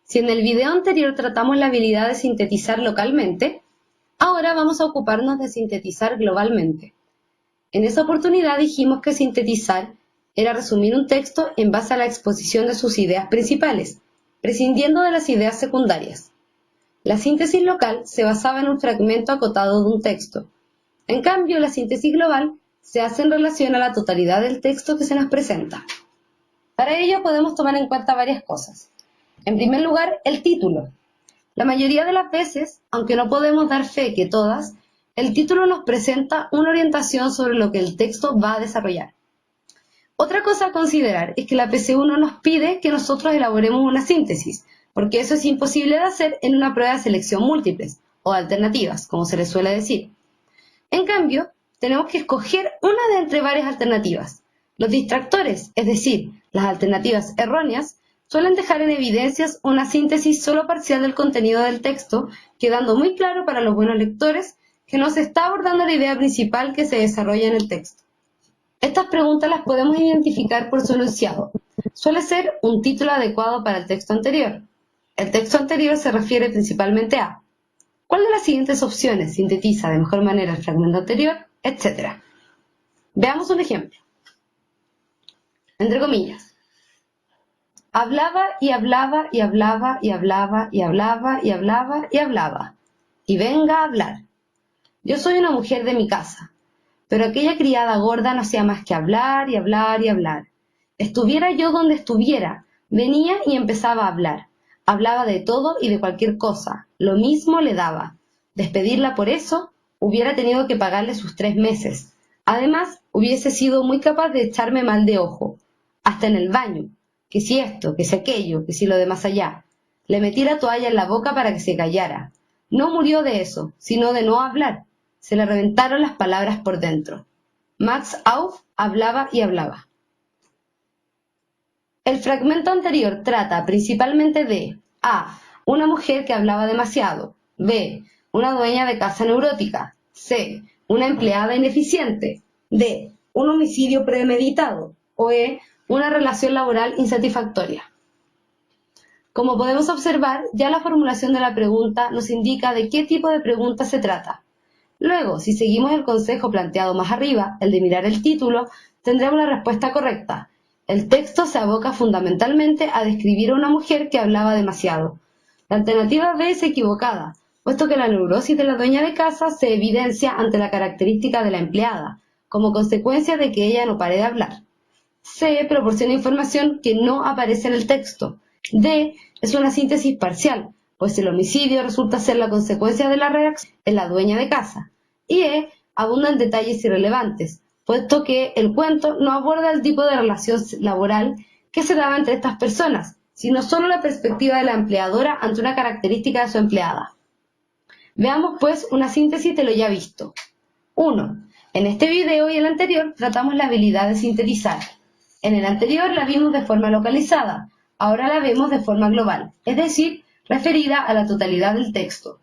Si en el video anterior tratamos la habilidad de sintetizar localmente, ahora vamos a ocuparnos de sintetizar globalmente. En esa oportunidad dijimos que sintetizar era resumir un texto en base a la exposición de sus ideas principales, prescindiendo de las ideas secundarias. La síntesis local se basaba en un fragmento acotado de un texto. En cambio, la síntesis global se hace en relación a la totalidad del texto que se nos presenta. Para ello podemos tomar en cuenta varias cosas. En primer lugar, el título. La mayoría de las veces, aunque no podemos dar fe que todas, el título nos presenta una orientación sobre lo que el texto va a desarrollar. Otra cosa a considerar es que la PSU no nos pide que nosotros elaboremos una síntesis, porque eso es imposible de hacer en una prueba de selección múltiples, o de alternativas, como se les suele decir. En cambio, tenemos que escoger una de entre varias alternativas. Los distractores, es decir, las alternativas erróneas, suelen dejar en evidencias una síntesis solo parcial del contenido del texto, quedando muy claro para los buenos lectores que no se está abordando la idea principal que se desarrolla en el texto. Estas preguntas las podemos identificar por su enunciado. Suele ser un título adecuado para el texto anterior. El texto anterior se refiere principalmente a ¿cuál de las siguientes opciones sintetiza de mejor manera el fragmento anterior? Etcétera. Veamos un ejemplo. Entre comillas. Hablaba y hablaba y hablaba y hablaba y hablaba y hablaba y hablaba. Y venga a hablar. Yo soy una mujer de mi casa, pero aquella criada gorda no hacía más que hablar y hablar y hablar. Estuviera yo donde estuviera, venía y empezaba a hablar. Hablaba de todo y de cualquier cosa, lo mismo le daba. Despedirla por eso, hubiera tenido que pagarle sus 3 meses. Además, hubiese sido muy capaz de echarme mal de ojo, hasta en el baño, que si esto, que si aquello, que si lo de más allá. Le metí la toalla en la boca para que se callara. No murió de eso, sino de no hablar. Se le reventaron las palabras por dentro. Max Auf hablaba y hablaba. El fragmento anterior trata principalmente de A. Una mujer que hablaba demasiado. B. Una dueña de casa neurótica. C. Una empleada ineficiente. D. Un homicidio premeditado. O E. Una relación laboral insatisfactoria. Como podemos observar, ya la formulación de la pregunta nos indica de qué tipo de pregunta se trata. Luego, si seguimos el consejo planteado más arriba, el de mirar el título, tendremos la respuesta correcta. El texto se aboca fundamentalmente a describir a una mujer que hablaba demasiado. La alternativa B es equivocada, puesto que la neurosis de la dueña de casa se evidencia ante la característica de la empleada, como consecuencia de que ella no pare de hablar. C proporciona información que no aparece en el texto. D es una síntesis parcial, pues el homicidio resulta ser la consecuencia de la reacción en la dueña de casa. Y E abunda en detalles irrelevantes, puesto que el cuento no aborda el tipo de relación laboral que se daba entre estas personas, sino solo la perspectiva de la empleadora ante una característica de su empleada. Veamos pues una síntesis de lo ya visto. 1. En este video y el anterior tratamos la habilidad de sintetizar. En el anterior la vimos de forma localizada, ahora la vemos de forma global, es decir, referida a la totalidad del texto.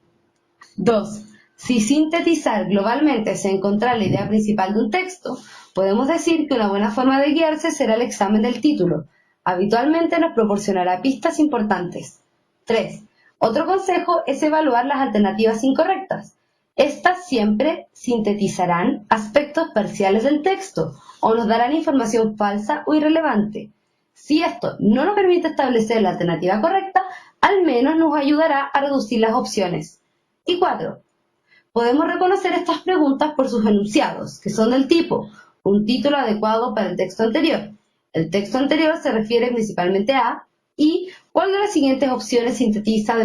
2. Si sintetizar globalmente es encontrar la idea principal de un texto, podemos decir que una buena forma de guiarse será el examen del título. Habitualmente nos proporcionará pistas importantes. 3. Otro consejo es evaluar las alternativas incorrectas. Estas siempre sintetizarán aspectos parciales del texto o nos darán información falsa o irrelevante. Si esto no nos permite establecer la alternativa correcta, al menos nos ayudará a reducir las opciones. Y 4. Podemos reconocer estas preguntas por sus enunciados, que son del tipo, un título adecuado para el texto anterior. El texto anterior se refiere principalmente a, y ¿cuál de las siguientes opciones sintetiza de